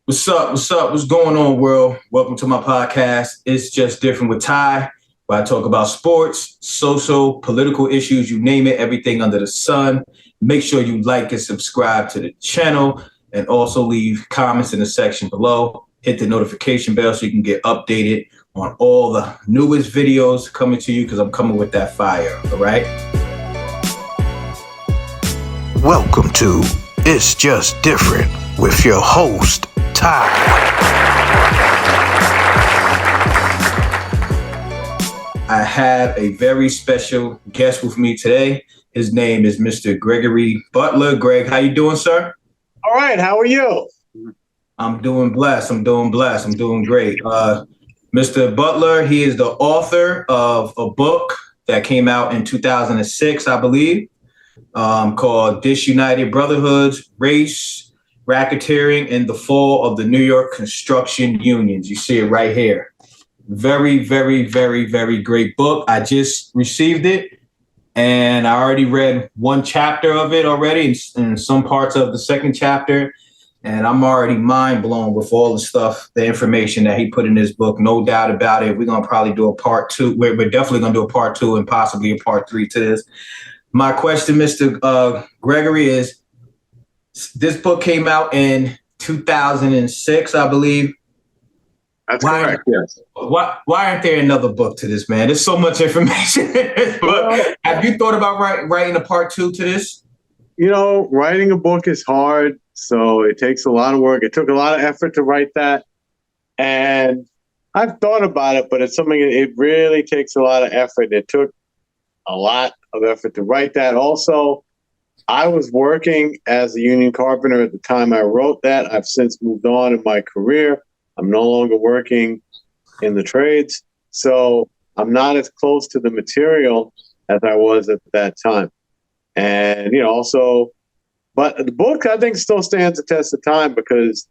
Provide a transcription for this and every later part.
What's up? What's up? What's going on, world? Welcome to my podcast. It's Just Different with Ty, where I talk about sports, social, political issues, you name it, everything under the sun. Make sure you like and subscribe to the channel and also leave comments in the section below. Hit the notification bell so you can get updated on all the newest videos coming to you because I'm coming with that fire, all right? Welcome to It's Just Different with your host, Ty. I have a very special guest with me today. His name is Mr. Gregory Butler. Greg, how you doing, sir? All right. How are you? I'm doing blessed. I'm doing great. Mr. Butler, he is the author of a book that came out in 2006, I believe, called Disunited Brotherhoods, Race, Racketeering, and the Fall of the New York Construction Unions. You see it right here. Very, very, very, very great book. I just received it, and I already read one chapter of it already, and some parts of the second chapter, and I'm already mind blown with all the stuff, the information that he put in this book. No doubt about it. We're going to probably do a part two. We're definitely going to do a part two and possibly a part three to this. My question, Mr. Gregory, is this book came out in 2006, I believe. That's correct, yes. Why aren't there another book to this, man? There's so much information in this book. Well, have you thought about writing a part two to this? You know, writing a book is hard, so it takes a lot of work. It took a lot of effort to write that. And I've thought about it, but it's something, it really takes a lot of effort. It took a lot of effort to write that. Also, I was working as a union carpenter at the time I wrote that. I've since moved on in my career. I'm no longer working in the trades, so I'm not as close to the material as I was at that time. And, you know, also, but the book, I think, still stands the test of time because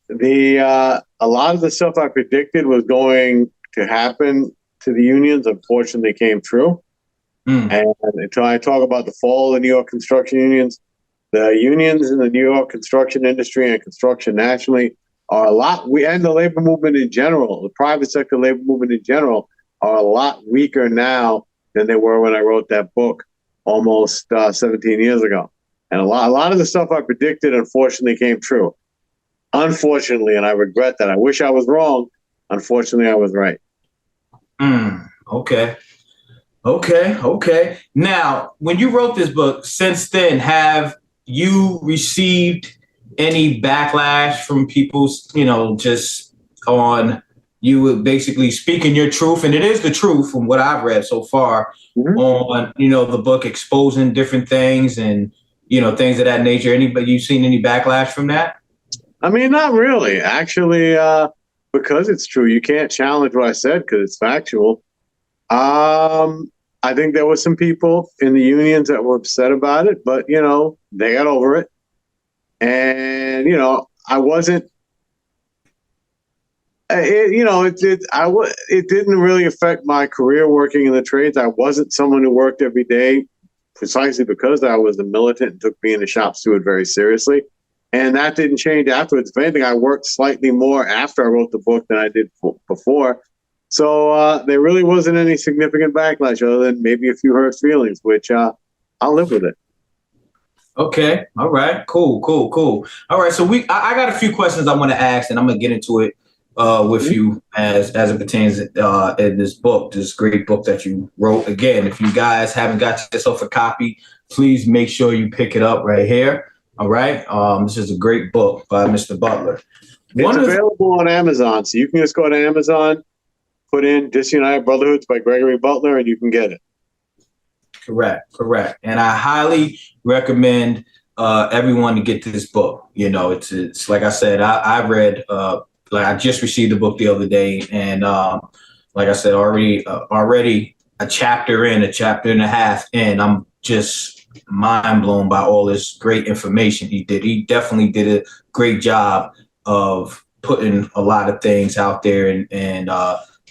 a lot of the stuff I predicted was going to happen to the unions, unfortunately, came true. And until I talk about the fall of the New York construction unions, the unions in the New York construction industry and construction nationally are and the labor movement in general, the private sector labor movement in general, are a lot weaker now than they were when I wrote that book almost 17 years ago. And a lot of the stuff I predicted, unfortunately, came true. Unfortunately, and I regret that. I wish I was wrong. Unfortunately, I was right. Okay. Now, when you wrote this book, since then, have you received any backlash from people, you know, just on you basically speaking your truth? And it is the truth from what I've read so far on, you know, the book exposing different things and, you know, things of that nature. Anybody, you seen any backlash from that? I mean, not really. Actually, because it's true. You can't challenge what I said because it's factual. I think there were some people in the unions that were upset about it, but, you know, they got over it. And, you know, it didn't really affect my career working in the trades. I wasn't someone who worked every day precisely because I was a militant and took being a shop steward very seriously. And that didn't change afterwards. If anything, I worked slightly more after I wrote the book than I did before. So there really wasn't any significant backlash other than maybe a few hurt feelings, which I'll live with it. Okay. All right. Cool. All right. So I got a few questions I want to ask, and I'm going to get into it with you as it pertains in this book, this great book that you wrote. Again, if you guys haven't got yourself a copy, please make sure you pick it up right here. All right. This is a great book by Mr. Butler. It's available on Amazon, so you can just go to Amazon, put in Disunited Brotherhoods by Gregory Butler, and you can get it. Correct. And I highly recommend everyone to get this book. You know, it's like I said, I read, I just received the book the other day, and like I said, already a chapter and a half in, I'm just mind blown by all this great information he did. He definitely did a great job of putting a lot of things out there and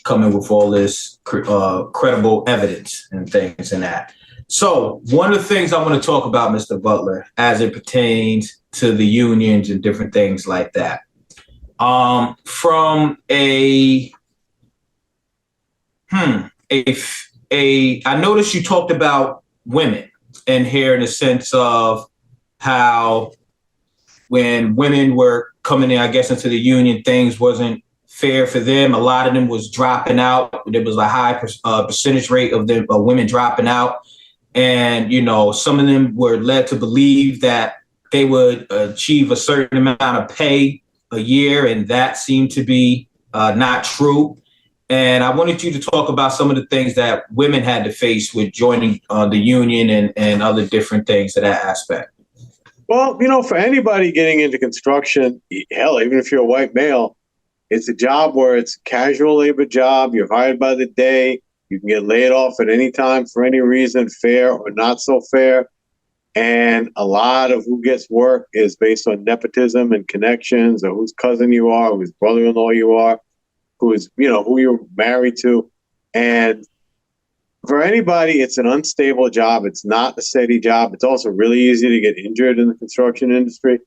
coming with all this credible evidence and things and that. So one of the things I want to talk about, Mr. Butler, as it pertains to the unions and different things like that. From I noticed you talked about women in here in the sense of how when women were coming in, I guess, into the union, things wasn't fair for them. A lot of them was dropping out. There was a high percentage rate of them women dropping out. And, you know, some of them were led to believe that they would achieve a certain amount of pay a year, and that seemed to be not true. And I wanted you to talk about some of the things that women had to face with joining the union and other different things to that aspect. Well, for anybody getting into construction, hell, even if you're a white male, it's a job where it's a casual labor job. You're hired by the day. You can get laid off at any time for any reason, fair or not so fair. And a lot of who gets work is based on nepotism and connections, or whose cousin you are, whose brother-in-law you are, who you're married to. And for anybody, it's an unstable job. It's not a steady job. It's also really easy to get injured in the construction industry.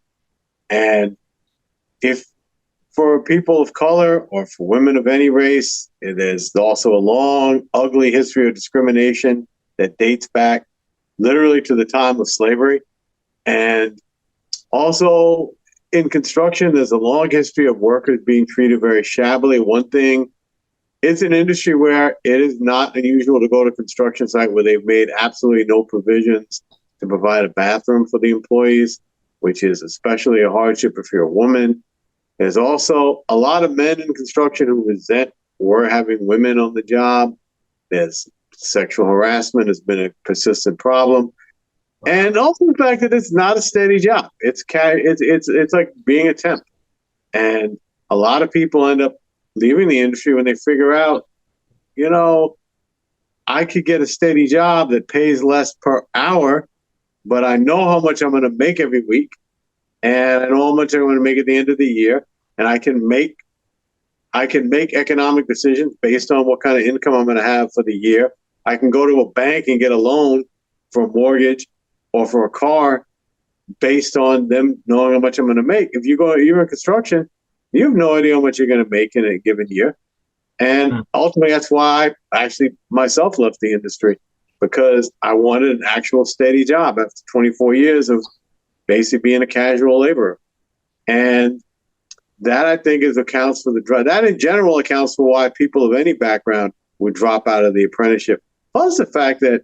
And if for people of color or for women of any race, there's also a long, ugly history of discrimination that dates back literally to the time of slavery. And also in construction, there's a long history of workers being treated very shabbily. One thing, it's an industry where it is not unusual to go to a construction site where they've made absolutely no provisions to provide a bathroom for the employees, which is especially a hardship if you're a woman. There's also a lot of men in construction who resent or having women on the job. There's sexual harassment has been a persistent problem. And also the fact that it's not a steady job. It's like being a temp. And a lot of people end up leaving the industry when they figure out, I could get a steady job that pays less per hour, but I know how much I'm going to make every week. And I know how much I'm going to make at the end of the year. And I can make economic decisions based on what kind of income I'm going to have for the year. I can go to a bank and get a loan for a mortgage or for a car based on them knowing how much I'm going to make. If you're in construction, you have no idea how much you're going to make in a given year. And ultimately, that's why I actually myself left the industry, because I wanted an actual steady job after 24 years of basically being a casual laborer. And that, I think, accounts for that in general accounts for why people of any background would drop out of the apprenticeship. Plus the fact that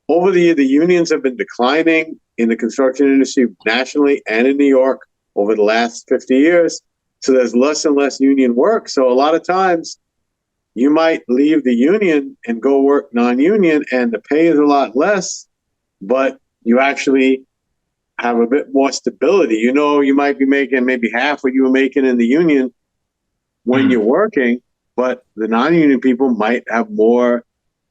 over the year, the unions have been declining in the construction industry nationally and in New York over the last 50 years. So there's less and less union work. So a lot of times you might leave the union and go work non-union, and the pay is a lot less, but you actually have a bit more stability. You might be making maybe half what you were making in the union when you're working, but the non-union people might have more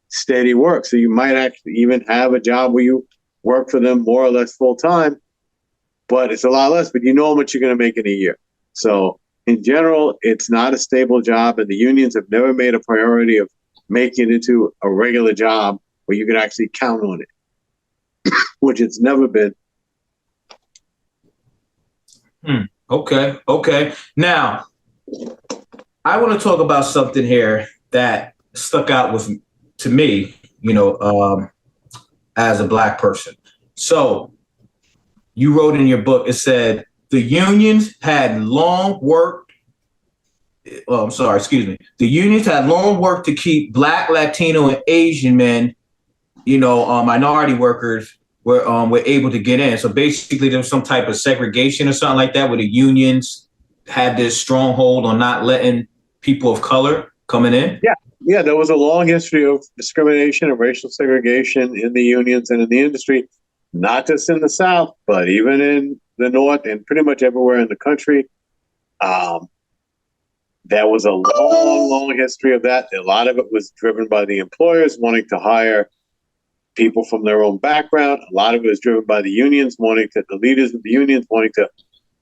steady work. So you might actually even have a job where you work for them more or less full time, but it's a lot less, but you know how much you're going to make in a year. So in general, it's not a stable job, and the unions have never made a priority of making it into a regular job where you can actually count on it, which it's never been. Okay. Now, I want to talk about something here that stuck out to me, as a Black person. So you wrote in your book, it said the unions had long work. The unions had long work to keep Black, Latino, and Asian men, minority workers were able to get in. So basically there was some type of segregation or something like that, where the unions had this stronghold on not letting people of color coming in. Yeah, there was a long history of discrimination and racial segregation in the unions and in the industry, not just in the South, but even in the North and pretty much everywhere in the country. There was a long history of that. A lot of it was driven by the employers wanting to hire people from their own background. A lot of it was driven by the unions the leaders of the unions wanting to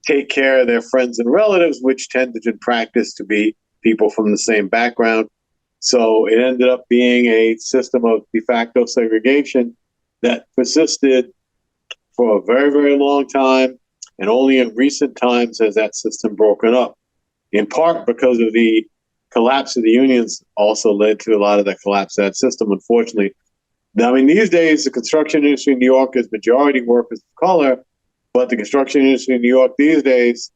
take care of their friends and relatives, which tended in practice to be people from the same background. So it ended up being a system of de facto segregation that persisted for a very, very long time. And only in recent times has that system broken up. in part because of the collapse of the unions, also led to a lot of the collapse of that system, unfortunately. Now, I mean, these days, the construction industry in New York is majority workers of color, but the construction industry in New York these days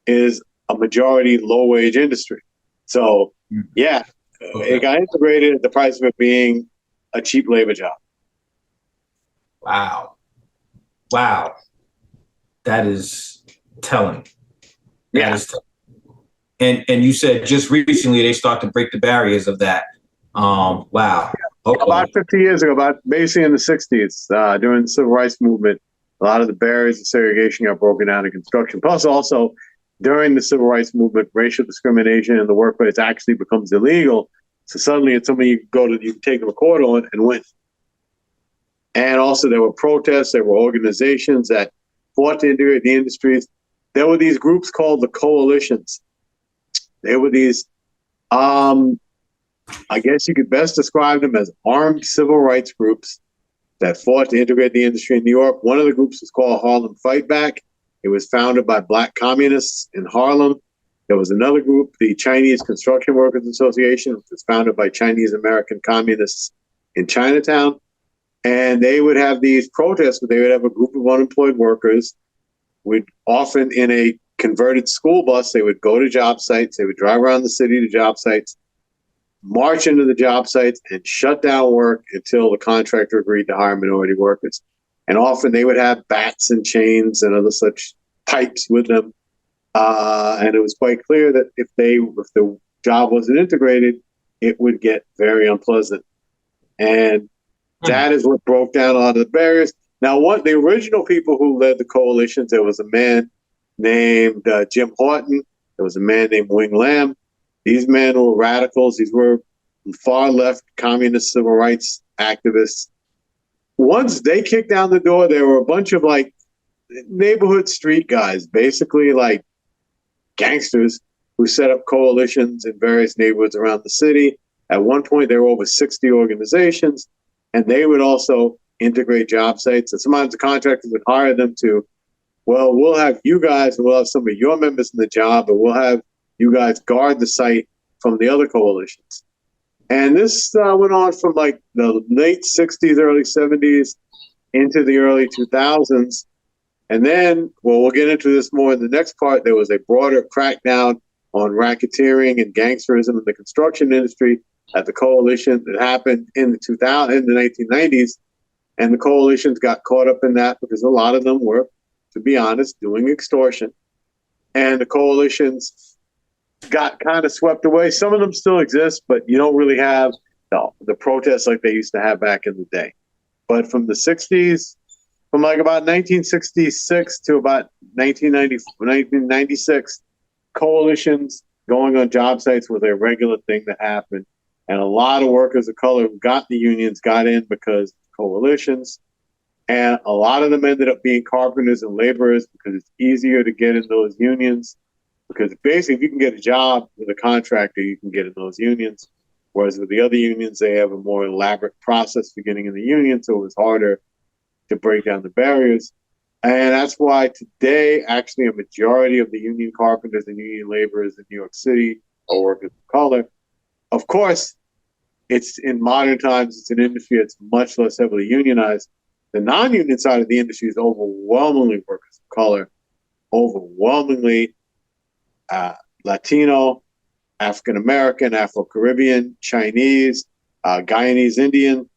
is a majority low-wage industry. So, yeah, it got integrated at the price of it being a cheap labor job. Wow. That is telling. That is telling. And you said just recently they start to break the barriers of that. Wow. About 50 years ago, about basically in the 60s, during the civil rights movement, a lot of the barriers of segregation got broken down in construction. Plus, also, during the civil rights movement, racial discrimination in the workplace actually becomes illegal. So suddenly it's something you can take a record on and win. And also there were protests, there were organizations that fought to integrate the industries. There were these groups called the coalitions. There were these, I guess you could best describe them as armed civil rights groups that fought to integrate the industry in New York. One of the groups was called Harlem Fight Back. It was founded by Black communists in Harlem. There was another group, the Chinese Construction Workers Association, which was founded by Chinese American communists in Chinatown. And they would have these protests where they would have a group of unemployed workers, would often in a converted school bus, they would go to job sites, they would drive around the city to job sites, march into the job sites and shut down work until the contractor agreed to hire minority workers. And often they would have bats and chains and other such pipes with them. And it was quite clear that if the job wasn't integrated, it would get very unpleasant. And that is what broke down a lot of the barriers. Now, the original people who led the coalitions, there was a man named Jim Horton. There was a man named Wing Lam. These men were radicals. These were far left communist civil rights activists. Once they kicked down the door, there were a bunch of like neighborhood street guys, basically like gangsters, who set up coalitions in various neighborhoods around the city. At one point, there were over 60 organizations, and they would also integrate job sites. And sometimes the contractors would hire them to, well, we'll have you guys, and we'll have some of your members in the job, and we'll have you guys guard the site from the other coalitions. And this went on from like the late 60s, early 70s into the early 2000s. And then, well, we'll get into this more in the next part. There was a broader crackdown on racketeering and gangsterism in the construction industry at the coalition that happened in the 1990s. And the coalitions got caught up in that because a lot of them were, to be honest, doing extortion. And the coalitions got kind of swept away. Some of them still exist, but you don't really have the protests like they used to have back in the day. But from the 60s, from like about 1966 to about 1996, coalitions going on job sites was a regular thing that happened. And a lot of workers of color who got the unions got in because of coalitions. And a lot of them ended up being carpenters and laborers because it's easier to get in those unions. Because basically, if you can get a job with a contractor, you can get in those unions. Whereas with the other unions, they have a more elaborate process for getting in the union, so it was harder to break down the barriers. And that's why today, actually, a majority of the union carpenters and union laborers in New York City are workers of color. Of course, it's in modern times, it's an industry that's much less heavily unionized. The non-union side of the industry is overwhelmingly workers of color, overwhelmingly Latino, African American, Afro Caribbean, Chinese, Guyanese Indian.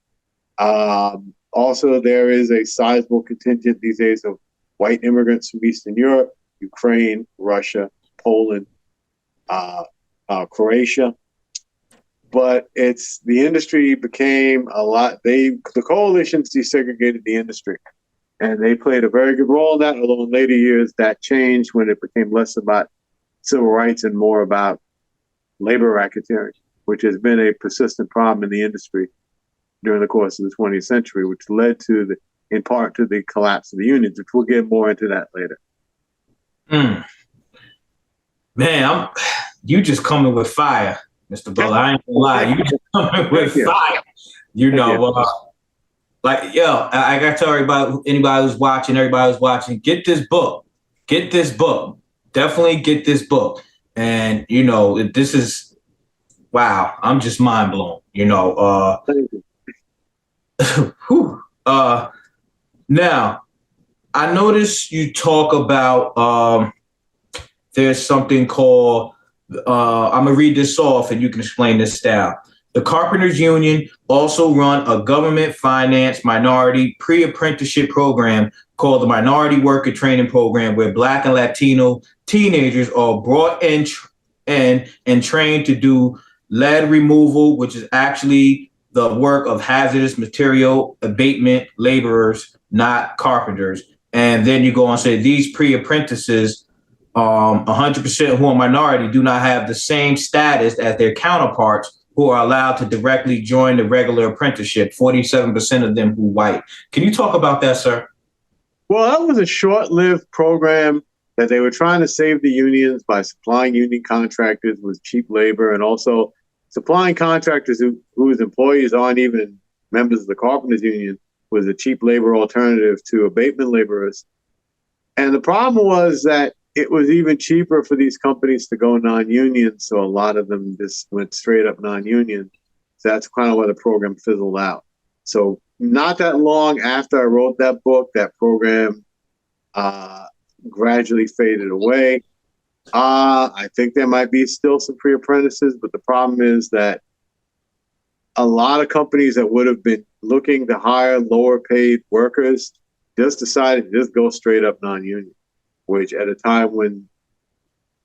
Also, there is a sizable contingent these days of white immigrants from Eastern Europe, Ukraine, Russia, Poland, Croatia. But the industry became a lot. The coalitions desegregated the industry, and they played a very good role in that. Although in later years that changed when it became less about civil rights and more about labor racketeering, which has been a persistent problem in the industry during the course of the 20th century, which led to in part to the collapse of the unions, which we'll get more into that later. Man, you just coming with fire, Mr. Butler. I ain't gonna lie, you just coming with fire. You know, I gotta tell anybody who's watching, get this book. Get this book. Definitely get this book. And, this is, wow, I'm just mind blown, whew. Now, I noticed you talk about there's something called, I'm going to read this off and you can explain this style. The Carpenters Union also run a government-financed minority pre-apprenticeship program called the Minority Worker Training Program, where Black and Latino teenagers are brought in and trained to do lead removal, which is actually the work of hazardous material abatement laborers, not carpenters. And then you go on and say these pre-apprentices, 100% who are minority, do not have the same status as their counterparts who are allowed to directly join the regular apprenticeship, 47% of them who white. Can you talk about that, sir? Well, that was a short-lived program that they were trying to save the unions by supplying union contractors with cheap labor, and also supplying contractors whose employees aren't even members of the Carpenters Union was a cheap labor alternative to abatement laborers. And the problem was that it was even cheaper for these companies to go non-union, so a lot of them just went straight up non-union. So that's kind of why the program fizzled out. So not that long after I wrote that book, that program gradually faded away. I think there might be still some pre-apprentices, but the problem is that a lot of companies that would have been looking to hire lower paid workers just decided to just go straight up non-union, which at a time when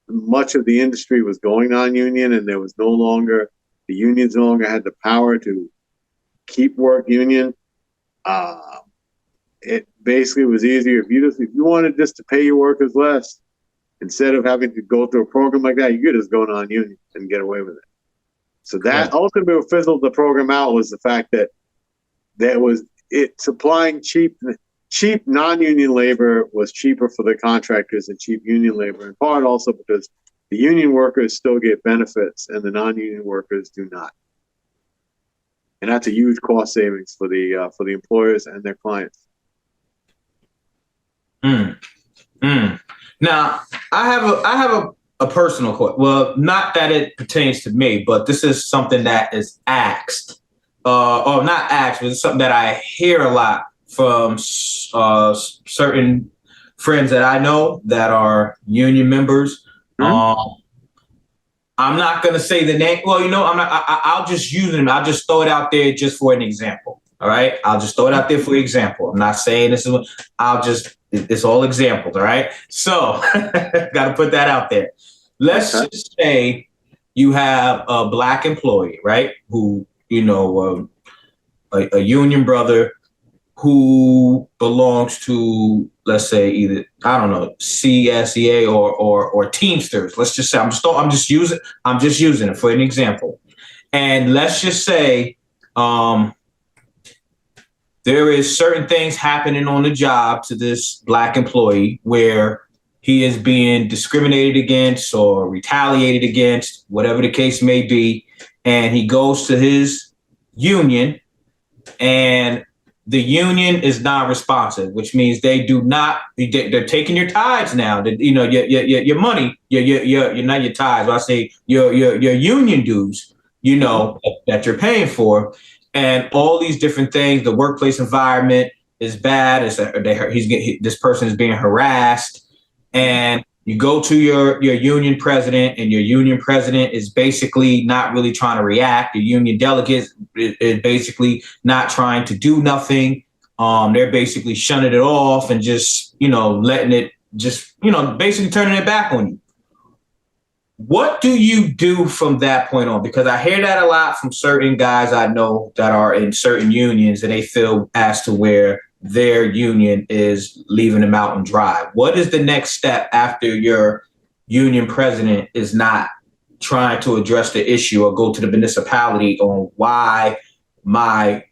much of the industry was going non-union and there was the unions no longer had the power to keep work union. It basically was easier if you wanted just to pay your workers less, instead of having to go through a program like that, you could just go non-union and get away with it. So that ultimately fizzled the program out was the fact that supplying cheap non-union labor was cheaper for the contractors than cheap union labor, in part also because the union workers still get benefits and the non-union workers do not. And that's a huge cost savings for the employers and their clients. Now, I have a personal question. Well, not that it pertains to me, but this is something that is asked, or not asked, but it's something that I hear a lot from certain friends that I know that are union members. Mm-hmm. I'm not going to say the name. Well, I'll just use them. I'll just throw it out there just for an example. All right. I'll just throw it out there for example. I'm not saying this is it's all examples. All right. So got to put that out there. Let's just say you have a Black employee, right? Who, a union brother who belongs to, let's say, either, I don't know, CSEA or Teamsters. Let's just say I'm just using it for an example. And let's just say there is certain things happening on the job to this Black employee where he is being discriminated against or retaliated against, whatever the case may be. And he goes to his union, and the union is non-responsive, which means they're taking your tithes now. Your money, your not your tithes. I say your union dues, that you're paying for, and all these different things. The workplace environment is bad. This person is being harassed, and you go to your union president, and your union president is basically not really trying to react. The union delegates is basically not trying to do nothing. They're basically shunning it off and just, letting it basically turning it back on you. What do you do from that point on? Because I hear that a lot from certain guys I know that are in certain unions, and they feel as to where their union is leaving them out and dry. What is the next step after your union president is not trying to address the issue or go to the municipality on why my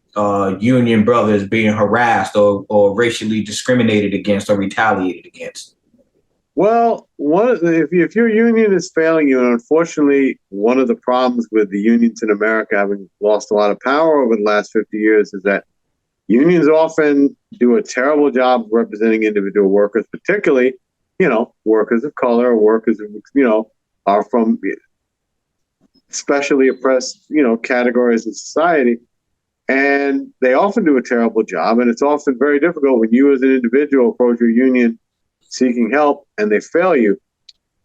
union brother is being harassed or racially discriminated against or retaliated against? Well, if your union is failing you, and unfortunately, one of the problems with the unions in America having lost a lot of power over the last 50 years is that unions often do a terrible job representing individual workers, particularly, workers of color, workers of, are from especially oppressed, categories of society. And they often do a terrible job. And it's often very difficult when you as an individual approach your union seeking help and they fail you.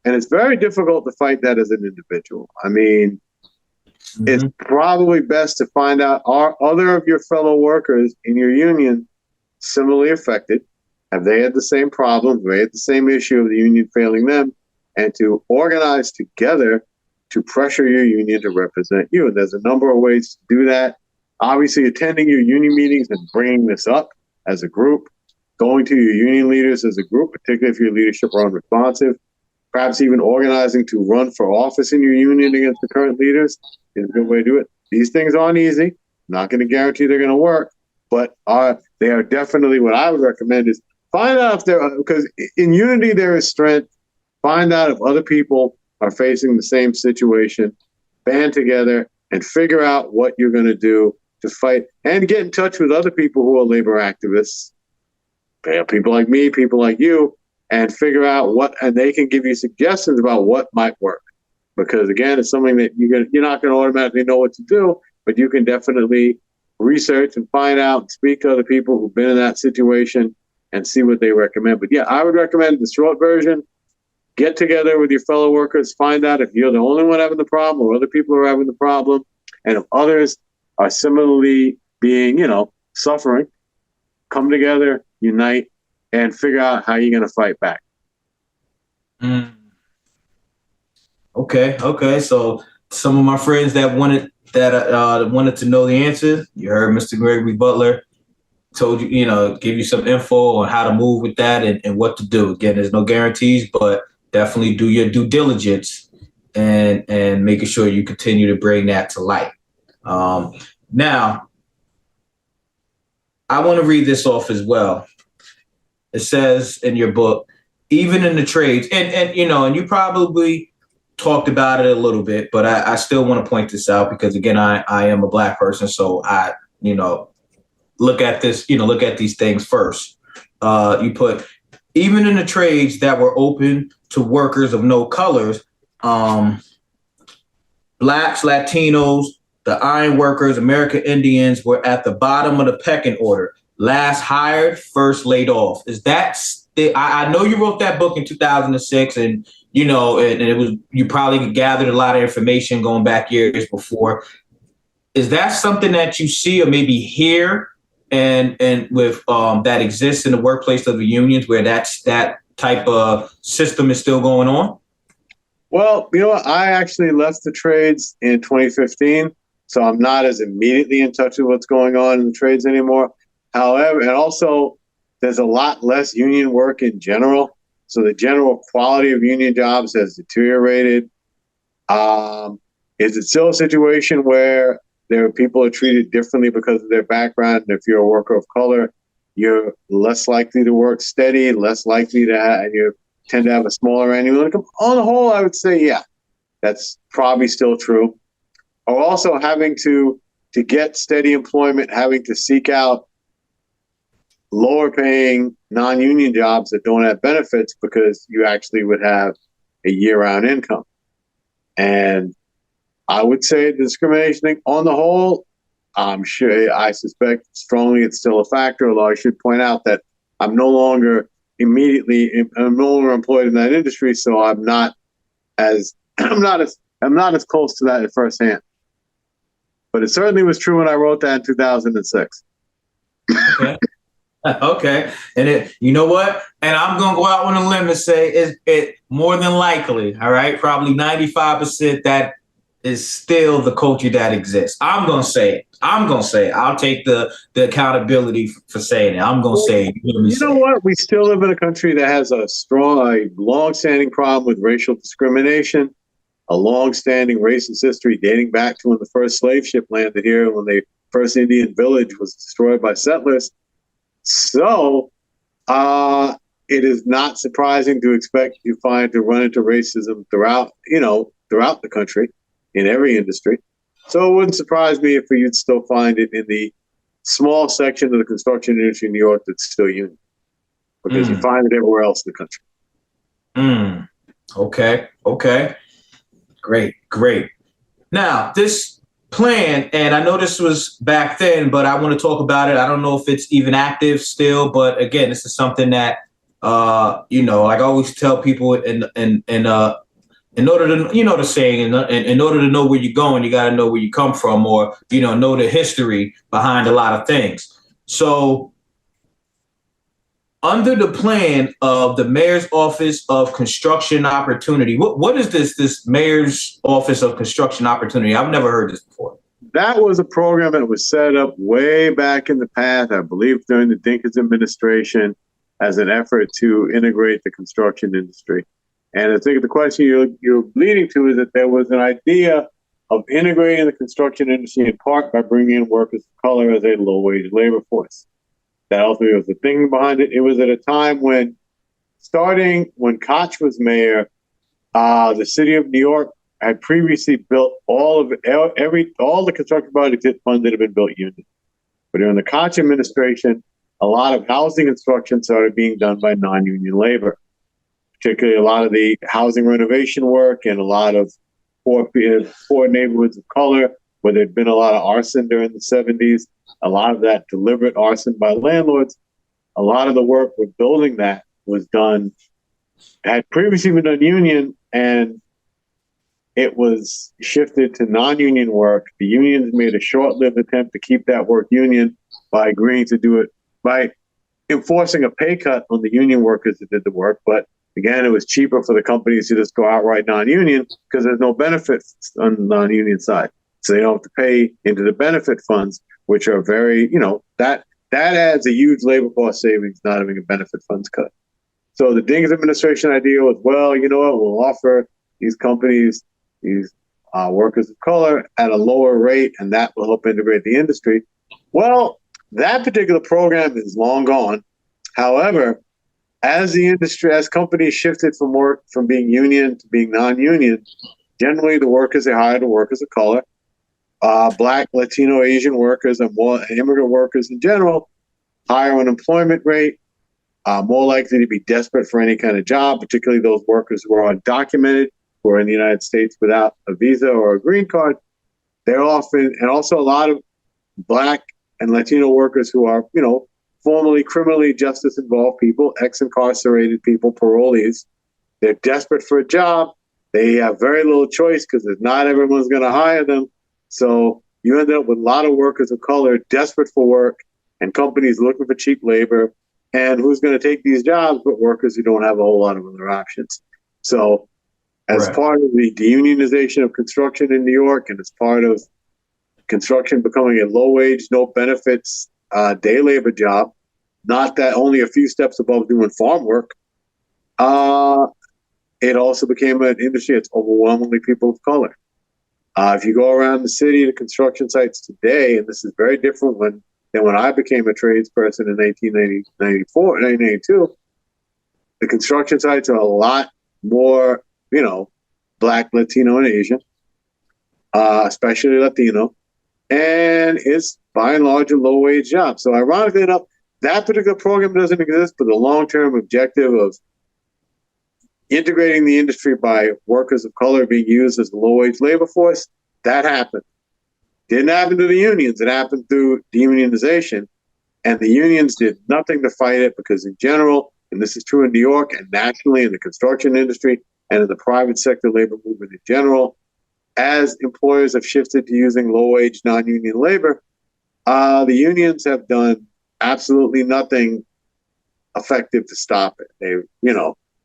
And it's very difficult to fight that as an individual. I mean, it's probably best to find out, are other of your fellow workers in your union similarly affected? Have they had the same problem? Have they had the same issue of the union failing them? And to organize together to pressure your union to represent you. And there's a number of ways to do that. Obviously, attending your union meetings and bringing this up as a group, going to your union leaders as a group, particularly if your leadership are unresponsive, perhaps even organizing to run for office in your union against the current leaders is a good way to do it. These things aren't easy. I'm not going to guarantee they're going to work, but they are definitely what I would recommend is find out if because in unity there is strength. Find out if other people are facing the same situation, band together and figure out what you're going to do to fight and get in touch with other people who are labor activists, people like me, people like you, and figure out and they can give you suggestions about what might work. Because again, it's something that you're not going to automatically know what to do, but you can definitely research and find out and speak to other people who've been in that situation and see what they recommend. But yeah, I would recommend the short version. Get together with your fellow workers, find out if you're the only one having the problem or other people are having the problem. And if others are similarly being, suffering, come together, unite, and figure out how you're going to fight back. Okay. So some of my friends that wanted to know the answer, you heard Mr. Gregory Butler told you, give you some info on how to move with that and what to do. Again, there's no guarantees, but definitely do your due diligence and making sure you continue to bring that to light. Now, I want to read this off as well. It says in your book, even in the trades, and you probably talked about it a little bit, but I still want to point this out because again, I am a Black person, so I, look at this, look at these things first. You put, even in the trades that were open to workers of no colors, Blacks, Latinos, the iron workers, American Indians were at the bottom of the pecking order. Last hired, first laid off. Is that? I know you wrote that book in 2006, and and it was, you probably gathered a lot of information going back years before. Is that something that you see or maybe hear and with that exists in the workplace of the unions where that type of system is still going on? Well, I actually left the trades in 2015, so I'm not as immediately in touch with what's going on in the trades anymore. However, and also there's a lot less union work in general, so the general quality of union jobs has deteriorated. Is it still a situation where people are treated differently because of their background? And if you're a worker of color, you're less likely to work steady, less likely to you tend to have a smaller annual income. On the whole, I would say, yeah, that's probably still true. Or also having to get steady employment, having to seek out lower paying non-union jobs that don't have benefits because you actually would have a year-round income. And I would say the discrimination thing on the whole, I suspect strongly it's still a factor, although I should point out that I'm no longer employed in that industry, so I'm not as close to that at first hand. But it certainly was true when I wrote that in 2006. Okay. Okay. And you know what? And I'm going to go out on a limb and say it more than likely, all right, probably 95% that is still the culture that exists. I'm going to say it. I'll take the accountability for saying it. I'm going to say it. You know what? We still live in a country that has a long-standing problem with racial discrimination, a long-standing racist history dating back to when the first slave ship landed here, when the first Indian village was destroyed by settlers. So it is not surprising to expect to run into racism throughout the country, in every industry. So it wouldn't surprise me if you'd still find it in the small section of the construction industry in New York that's still union, because you find it everywhere else in the country. Okay. Great. Now, this plan, and I know this was back then, but I want to talk about it. I don't know if it's even active still, but again, this is something that, like I always tell people in order to, the saying, in order to know where you're going, you got to know where you come from, or, know the history behind a lot of things. So under the plan of the Mayor's Office of Construction Opportunity, what is this Mayor's Office of Construction Opportunity? I've never heard this before. That was a program that was set up way back in the past, I believe during the Dinkins administration, as an effort to integrate the construction industry. And I think the question you're leading to is that there was an idea of integrating the construction industry in part by bringing in workers of color as a low-wage labor force. That ultimately was the thing behind it. It was at a time when Koch was mayor, the city of New York had previously built all the construction projects it funded had been built union. But during the Koch administration, a lot of housing construction started being done by non-union labor, particularly a lot of the housing renovation work and a lot of poor neighborhoods of color where there'd been a lot of arson during the 70s. A lot of that deliberate arson by landlords, a lot of the work with building that had previously been done union, and it was shifted to non-union work. The unions made a short-lived attempt to keep that work union by agreeing to do it, by enforcing a pay cut on the union workers that did the work. But again, it was cheaper for the companies to just go outright non-union because there's no benefits on the non-union side. So they don't have to pay into the benefit funds, which are very, that adds a huge labor cost savings, not having a benefit funds cut. So the Dinkins administration idea was, well, you know what, we'll offer these companies, these workers of color at a lower rate, and that will help integrate the industry. Well, that particular program is long gone. However, as companies shifted from being union to being non-union, generally the workers they hired were workers of color. Black, Latino, Asian workers and more immigrant workers in general, higher unemployment rate, more likely to be desperate for any kind of job, particularly those workers who are undocumented, who are in the United States without a visa or a green card. They're often, and also a lot of Black and Latino workers who are, formerly criminally justice involved people, ex-incarcerated people, parolees. They're desperate for a job. They have very little choice because not everyone's going to hire them. So you end up with a lot of workers of color desperate for work and companies looking for cheap labor. And who's going to take these jobs but workers who don't have a whole lot of other options? So as part of the deunionization of construction in New York and as part of construction becoming a low-wage, no benefits day labor job, not that only a few steps above doing farm work, it also became an industry that's overwhelmingly people of color. If you go around the city to construction sites today, and this is very different than when I became a tradesperson in 1992, the construction sites are a lot more, Black, Latino, and Asian, especially Latino, and it's by and large a low-wage job. So ironically enough, that particular program doesn't exist, but the long-term objective of integrating the industry by workers of color being used as a low-wage labor force, that happened. Didn't happen to the unions. It happened through deunionization. And the unions did nothing to fight it because in general, and this is true in New York and nationally in the construction industry and in the private sector labor movement in general, as employers have shifted to using low-wage non-union labor, the unions have done absolutely nothing effective to stop it.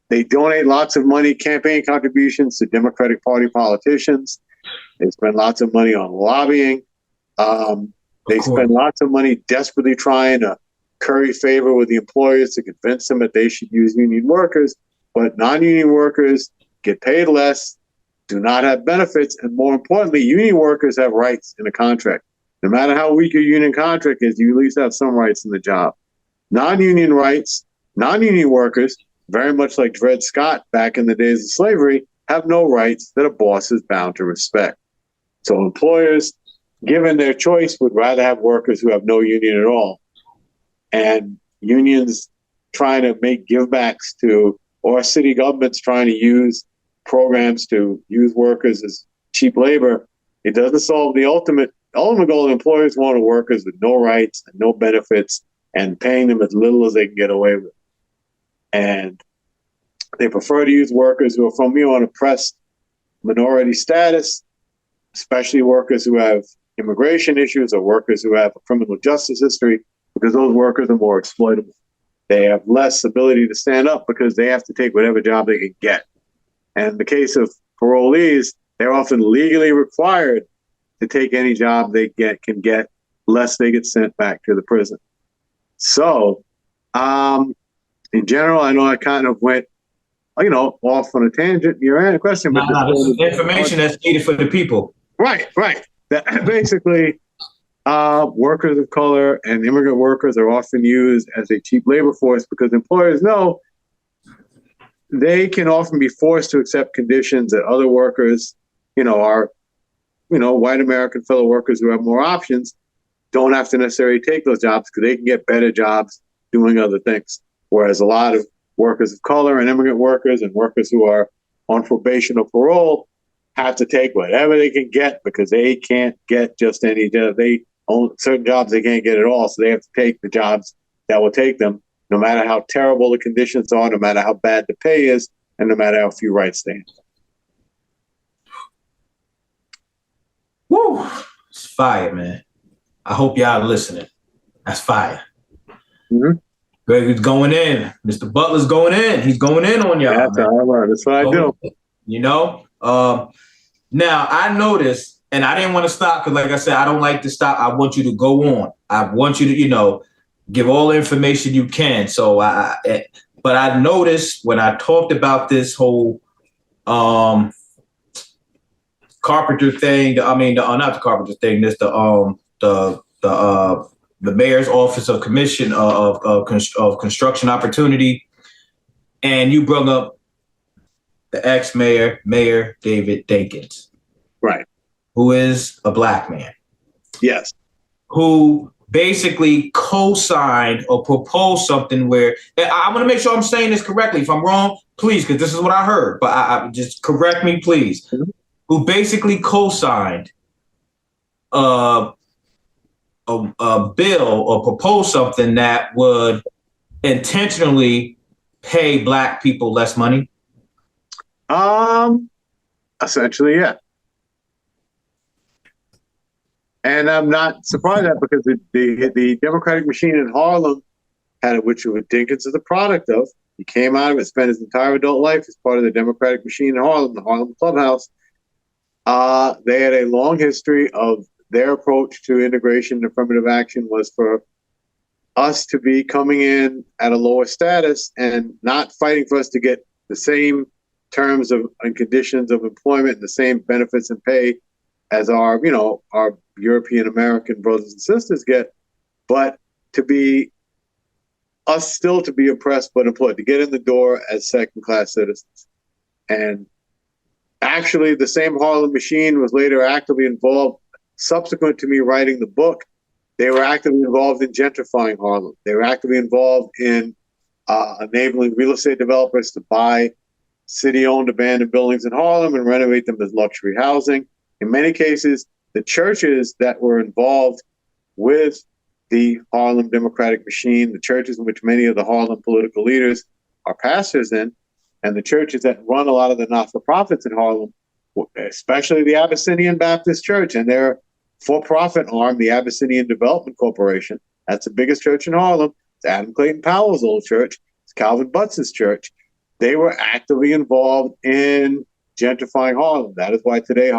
They donate lots of money, campaign contributions to Democratic Party politicians. They spend lots of money on lobbying. They spend lots of money desperately trying to curry favor with the employers to convince them that they should use union workers. But non-union workers get paid less, do not have benefits, and more importantly, union workers have rights in a contract. No matter how weak your union contract is, you at least have some rights in the job. Non-union workers, very much like Dred Scott back in the days of slavery, have no rights that a boss is bound to respect. So employers, given their choice, would rather have workers who have no union at all. And unions trying to make givebacks to, or city governments trying to use programs to use workers as cheap labor, it doesn't solve the ultimate goal. Employers want workers with no rights and no benefits and paying them as little as they can get away with. And they prefer to use workers who are from, an oppressed minority status, especially workers who have immigration issues or workers who have a criminal justice history, because those workers are more exploitable. They have less ability to stand up because they have to take whatever job they can get. And in the case of parolees, they're often legally required to take any job they can get, lest they get sent back to the prison. So, in general, I know I kind of went, off on a tangent. Your question, but This is information that's needed for the people. Right. That basically, workers of color and immigrant workers are often used as a cheap labor force because employers know they can often be forced to accept conditions that other workers, are, white American fellow workers who have more options don't have to necessarily take those jobs because they can get better jobs doing other things. Whereas a lot of workers of color and immigrant workers and workers who are on probation or parole have to take whatever they can get because they can't get just any job. They own certain jobs they can't get at all. So they have to take the jobs that will take them, no matter how terrible the conditions are, no matter how bad the pay is, and no matter how few rights they have. Woo! It's fire, man. I hope y'all are listening. That's fire. Mm-hmm. Gregory's going in. Mr. Butler's going in. He's going in on y'all. That's how I learn. That's what I do. Now I noticed, and I didn't want to stop because, like I said, I don't like to stop. I want you to go on. I want you to, give all the information you can. So but I noticed when I talked about this whole carpenter thing. Not the carpenter thing. This the mayor's office of commission of construction opportunity, and you brought up the ex-mayor, Mayor David Dinkins, right, who is a black man, yes, who basically co-signed or proposed something where I want to make sure I'm saying this correctly. If I'm wrong, please, because this is what I heard, but I just correct me, please. Mm-hmm. Who basically co-signed a bill or proposed something that would intentionally pay black people less money? Essentially, yeah. And I'm not surprised at that because the Democratic machine in Harlem which Dinkins is a product of. He came out of it, spent his entire adult life as part of the Democratic machine in Harlem, the Harlem Clubhouse. They had a long history of their approach to integration and affirmative action was for us to be coming in at a lower status and not fighting for us to get the same terms of and conditions of employment and the same benefits and pay as our European American brothers and sisters get, but to be us still to be oppressed but employed, to get in the door as second-class citizens. And actually, the same Harlem machine was later actively involved. Subsequent to me writing the book, they were actively involved in gentrifying Harlem. They were actively involved in enabling real estate developers to buy city-owned abandoned buildings in Harlem and renovate them as luxury housing. In many cases, the churches that were involved with the Harlem Democratic machine, the churches in which many of the Harlem political leaders are pastors in, and the churches that run a lot of the not-for-profits in Harlem, especially the Abyssinian Baptist Church and their for-profit arm, the Abyssinian Development Corporation. That's the biggest church in Harlem. It's Adam Clayton Powell's old church. It's Calvin Butts' church. They were actively involved in gentrifying Harlem. That is why today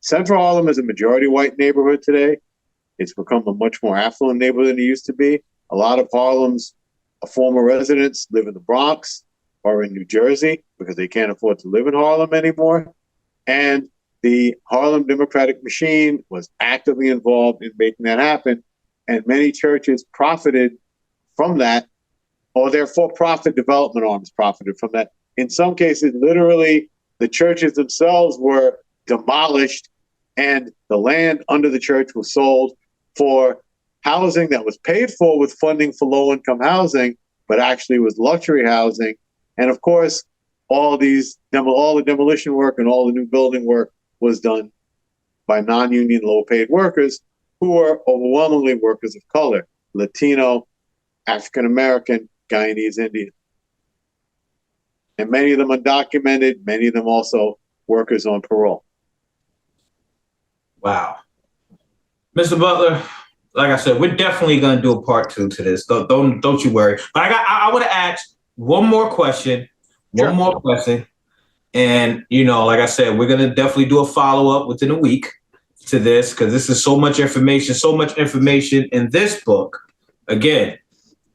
Central Harlem is a majority white neighborhood today. It's become a much more affluent neighborhood than it used to be. A lot of Harlem's former residents live in the Bronx or in New Jersey because they can't afford to live in Harlem anymore. And the Harlem Democratic machine was actively involved in making that happen. And many churches profited from that, or their for-profit development arms profited from that. In some cases, literally, the churches themselves were demolished and the land under the church was sold for housing that was paid for with funding for low-income housing, but actually was luxury housing. And of course, all the demolition work and all the new building work was done by non-union, low-paid workers who are overwhelmingly workers of color, Latino, African American, Guyanese Indian. And many of them undocumented, many of them also workers on parole. Wow. Mr. Butler, like I said, we're definitely going to do a part 2 to this. Don't you worry. But I want to ask one more question. Sure. One more question. And, like I said, we're going to definitely do a follow-up within a week to this, because this is so much information in this book. Again,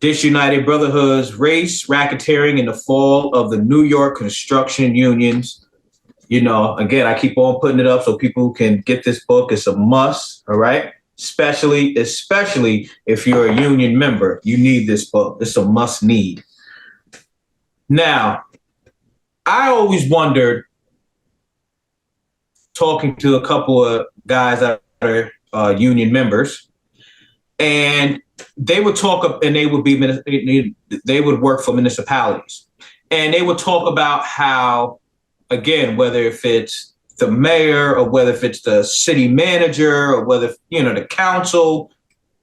Disunited Brotherhoods, Race, Racketeering, and the Fall of the New York Construction Unions. Again, I keep on putting it up so people can get this book. It's a must, all right? Especially if you're a union member, you need this book. It's a must need. Now, I always wondered, talking to a couple of guys that are union members, and they would talk, and they would work for municipalities, and they would talk about how, again, whether if it's the mayor or whether if it's the city manager or whether, the council,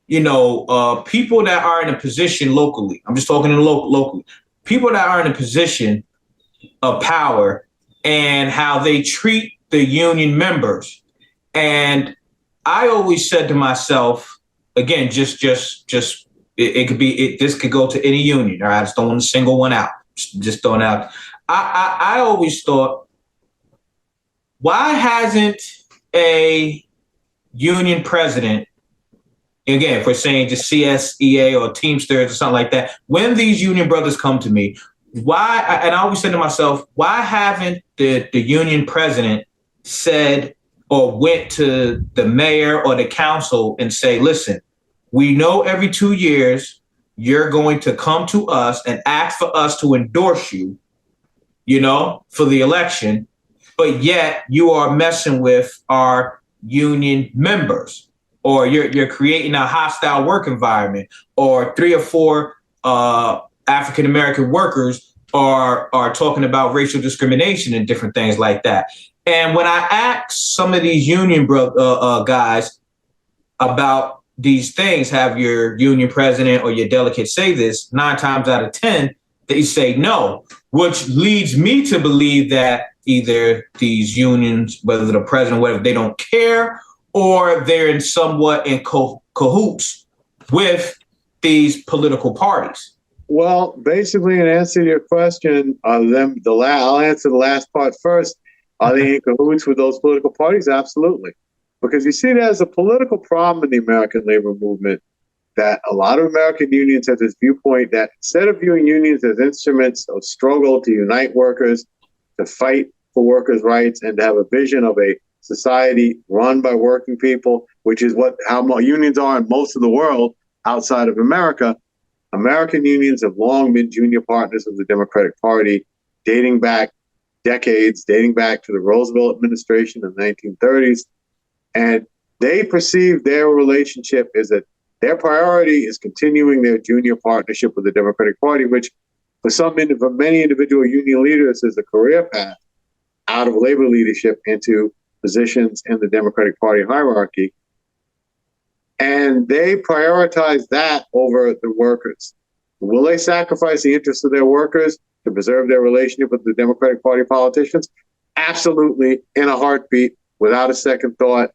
people that are in a position locally, I'm just talking locally, people that are in a position of power and how they treat the union members. And I always said to myself, again, just it could be, this could go to any union. All right, I just don't want to single one out. Just throwing out. I always thought, why hasn't a union president, again, if we're saying just CSEA or Teamsters or something like that, when these union brothers come to me, why? And I always said to myself, why haven't the union president said or went to the mayor or the council and say, listen, we know every 2 years you're going to come to us and ask for us to endorse you, for the election, but yet you are messing with our union members, or you're creating a hostile work environment, or 3 or 4 African-American workers are talking about racial discrimination and different things like that. And when I asked some of these union guys about these things, have your union president or your delegate say this, 9 times out of 10, they say no, which leads me to believe that either these unions, whether the president, whatever, they don't care, or they're in somewhat in cahoots with these political parties. Well, basically, in answer to your question, I'll answer the last part first. Are they in cahoots with those political parties? Absolutely. Because you see, there's a political problem in the American labor movement that a lot of American unions have this viewpoint that instead of viewing unions as instruments of struggle to unite workers, to fight for workers' rights, and to have a vision of a society run by working people, which is how unions are in most of the world outside of America, American unions have long been junior partners of the Democratic Party, dating back decades, dating back to the Roosevelt administration in the 1930s. And they perceive their relationship is that their priority is continuing their junior partnership with the Democratic Party, which for many individual union leaders is a career path out of labor leadership into positions in the Democratic Party hierarchy. And they prioritize that over the workers. Will they sacrifice the interests of their workers to preserve their relationship with the Democratic Party politicians? Absolutely, in a heartbeat, without a second thought.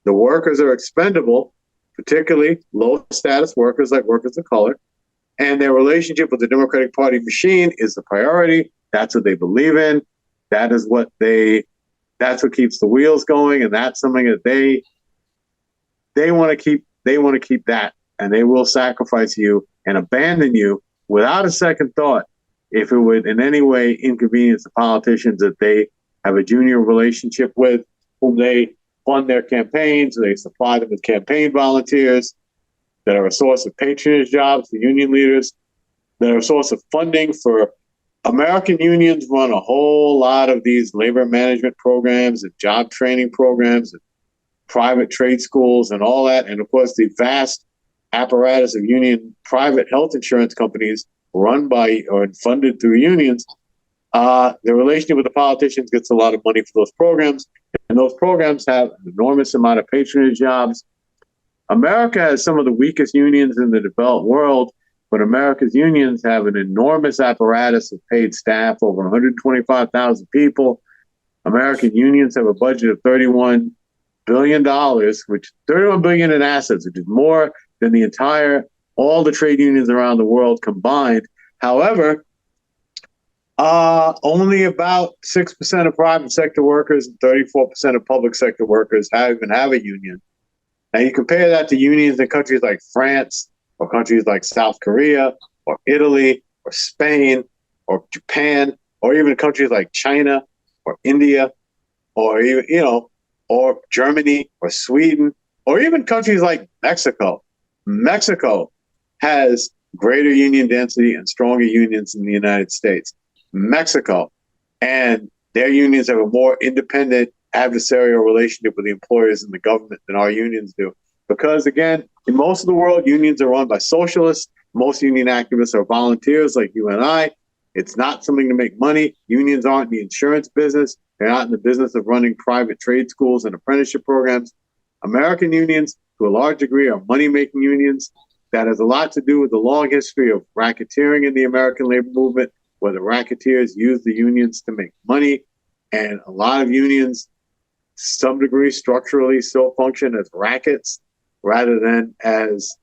The workers are expendable, particularly low-status workers like workers of color, and their relationship with the Democratic Party machine is the priority. That's what they believe in. That's what keeps the wheels going, and that's something that they want to keep. They want to keep that, and they will sacrifice you and abandon you without a second thought if it would in any way inconvenience the politicians that they have a junior relationship with, whom they fund their campaigns, they supply them with campaign volunteers that are a source of patronage jobs for union leaders, that are a source of funding for American unions. Run a whole lot of these labor management programs and job training programs and private trade schools and all that. And of course, the vast apparatus of union private health insurance companies run by or funded through unions The relationship with the politicians gets a lot of money for those programs, and those programs have an enormous amount of patronage jobs. America has some of the weakest unions in the developed world, but America's unions have an enormous apparatus of paid staff, over 125,000 people. American unions have a budget of $31 billion, which $31 billion in assets, which is more than all the trade unions around the world combined. However, only about 6% of private sector workers and 34% of public sector workers even have a union. Now you compare that to unions in countries like France or countries like South Korea or Italy or Spain or Japan or even countries like China or India or even, or Germany or Sweden or even countries like Mexico. Mexico has greater union density and stronger unions than the United States. Mexico and their unions have a more independent adversarial relationship with the employers and the government than our unions do. Because again, in most of the world, unions are run by socialists. Most union activists are volunteers like you and I. It's not something to make money. Unions aren't in the insurance business. They're not in the business of running private trade schools and apprenticeship programs. American unions, to a large degree, are money-making unions. That has a lot to do with the long history of racketeering in the American labor movement, where the racketeers use the unions to make money. And a lot of unions, to some degree, structurally still function as rackets rather than as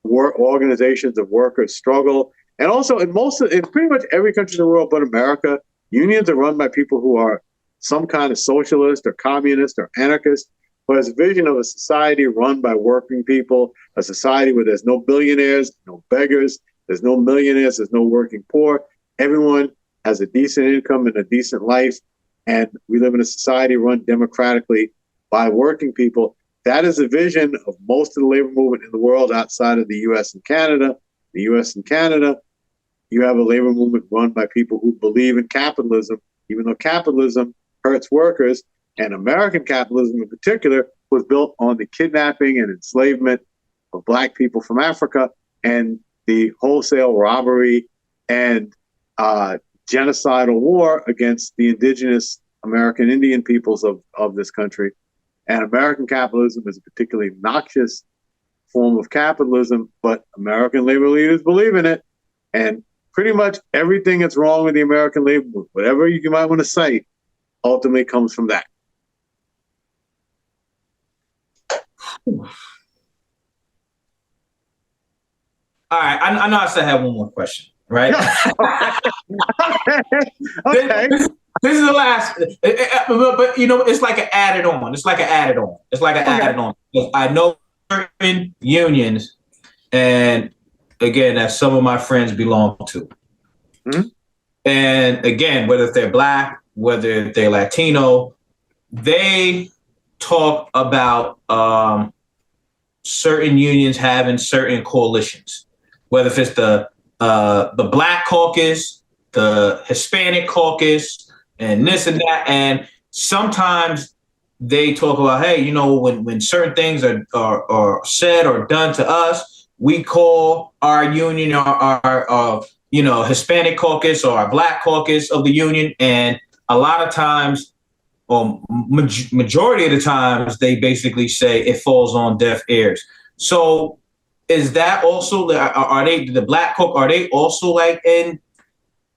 organizations of workers' struggle. And also, in pretty much every country in the world but America, unions are run by people who are some kind of socialist or communist or anarchist, who has a vision of a society run by working people, a society where there's no billionaires, no beggars, there's no millionaires, there's no working poor. Everyone has a decent income and a decent life, and we live in a society run democratically by working people. That is a vision of most of the labor movement in the world outside of the U.S. and Canada. The U.S. and Canada, you have a labor movement run by people who believe in capitalism, even though capitalism hurts workers. And American capitalism in particular was built on the kidnapping and enslavement of Black people from Africa and the wholesale robbery and genocidal war against the indigenous American Indian peoples of this country. And American capitalism is a particularly noxious form of capitalism, but American labor leaders believe in it. And pretty much everything that's wrong with the American labor movement, whatever you might want to say, ultimately comes from that. All right, I know I still have one more question, right? Okay. This is the last, but it's like an added on. It's like an added on. I know certain unions, and again, that some of my friends belong to. Mm-hmm. And again, whether they're Black, whether they're Latino, they talk about certain unions having certain coalitions, whether if it's the Black caucus, the Hispanic caucus, and this and that. And sometimes they talk about, hey, when certain things are said or done to us, we call our union our Hispanic caucus or our Black caucus of the union. And a lot of times, or majority of the times, they basically say it falls on deaf ears. So is that also, are they the Black caucus, are they also like in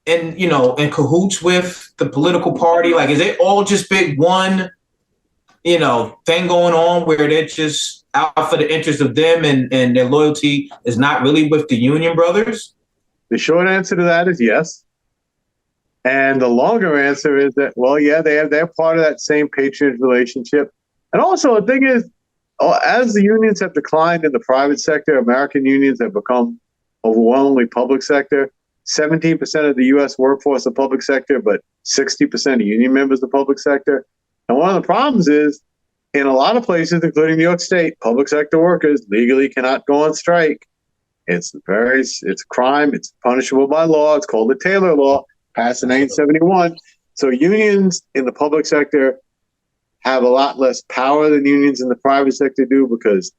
cahoots with the political party? Like, is it all just big one, thing going on where they're just out for the interest of them and their loyalty is not really with the union brothers? The short answer to that is yes. And the longer answer is that, well, yeah, they're part of that same patronage relationship. And also the thing is, as the unions have declined in the private sector, American unions have become overwhelmingly public sector. 17% of the U.S. workforce are public sector, but 60% of union members are public sector. And one of the problems is, in a lot of places, including New York State, public sector workers legally cannot go on strike. It's a crime. It's punishable by law. It's called the Taylor Law, passed in 1971. So unions in the public sector have a lot less power than unions in the private sector do, because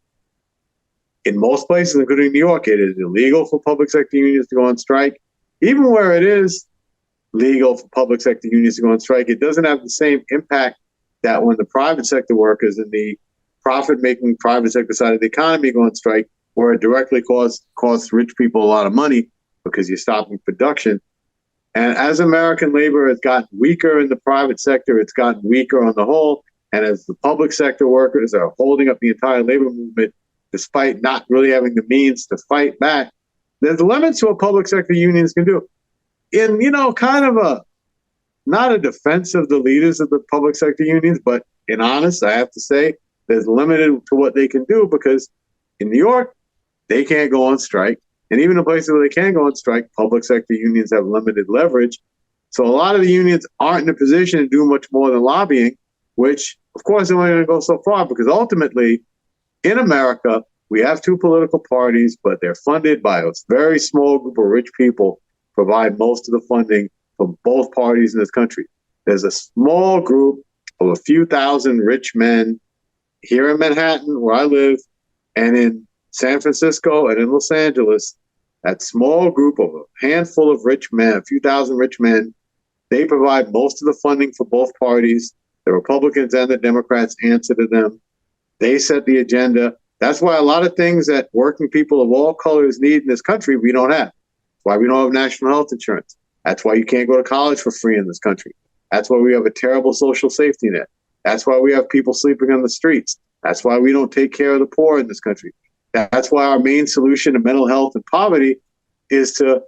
in most places, including New York, it is illegal for public sector unions to go on strike. Even where it is legal for public sector unions to go on strike. It doesn't have the same impact that when the private sector workers in the profit-making private sector side of the economy go on strike, where it directly costs rich people a lot of money because you're stopping production. And as American labor has gotten weaker in the private sector, it's gotten weaker on the whole. And as the public sector workers are holding up the entire labor movement, despite not really having the means to fight back, there's limits to what public sector unions can do. In, kind of not a defense of the leaders of the public sector unions, but in honest, I have to say, there's limited to what they can do because in New York, they can't go on strike. And even in places where they can go on strike, public sector unions have limited leverage. So a lot of the unions aren't in a position to do much more than lobbying, which, of course, they're only going to go so far because ultimately, in America, we have two political parties, but they're funded by a very small group of rich people, provide most of the funding for both parties in this country. There's a small group of a few thousand rich men here in Manhattan, where I live, and in San Francisco and in Los Angeles. That small group of a handful of rich men, a few thousand rich men, they provide most of the funding for both parties. The Republicans and the Democrats answer to them. They set the agenda. That's why a lot of things that working people of all colors need in this country, we don't have. That's why we don't have national health insurance. That's why you can't go to college for free in this country. That's why we have a terrible social safety net. That's why we have people sleeping on the streets. That's why we don't take care of the poor in this country. That's why our main solution to mental health and poverty is to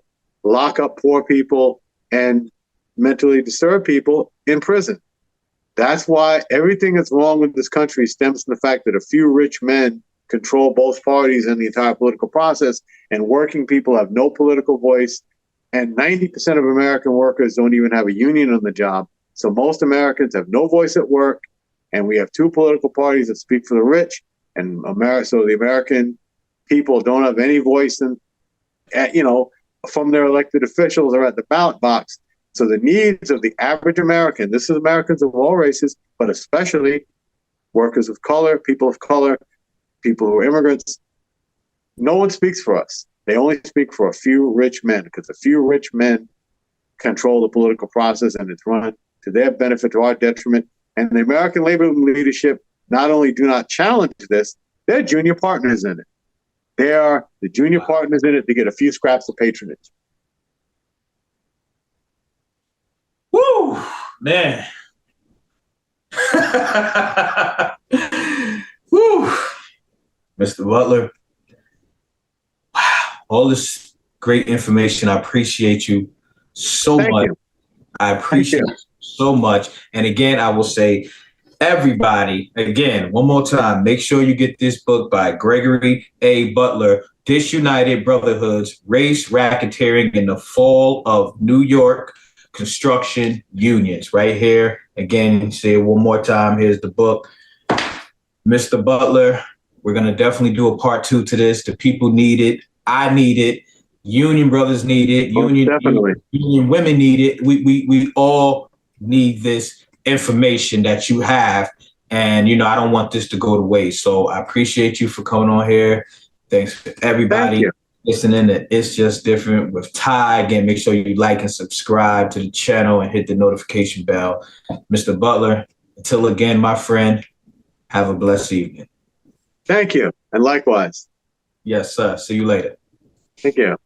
lock up poor people and mentally disturbed people in prison. That's why everything that's wrong with this country stems from the fact that a few rich men control both parties and the entire political process, and working people have no political voice. And 90% of American workers don't even have a union on the job. So most Americans have no voice at work. And we have two political parties that speak for the rich, and so the American people don't have any voice in, from their elected officials or at the ballot box. So the needs of the average American, this is Americans of all races, but especially workers of color, people who are immigrants, no one speaks for us. They only speak for a few rich men because a few rich men control the political process, and it's run to their benefit, to our detriment. And the American labor leadership not only do not challenge this, they're junior partners in it. They are the junior partners in it to get a few scraps of patronage. Woo, man. Woo. Mr. Butler. Wow. All this great information. I appreciate you so much. I appreciate it so much. And again, I will say, everybody, again, one more time, make sure you get this book by Gregory A. Butler, Disunited Brotherhoods, Race, Racketeering in the Fall of New York Construction Unions. Right here. Again, say it one more time. Here's the book. Mr. Butler, we're going to definitely do a part 2 to this. The people need it. I need it. Union brothers need it. Union women need it. We all need this information that you have. And, I don't want this to go to waste. So I appreciate you for coming on here. Thanks for everybody listening to It's Just Different with Ty. Again, make sure you like and subscribe to the channel and hit the notification bell. Mr. Butler, until again, my friend, have a blessed evening. Thank you. And likewise. Yes, sir. See you later. Thank you.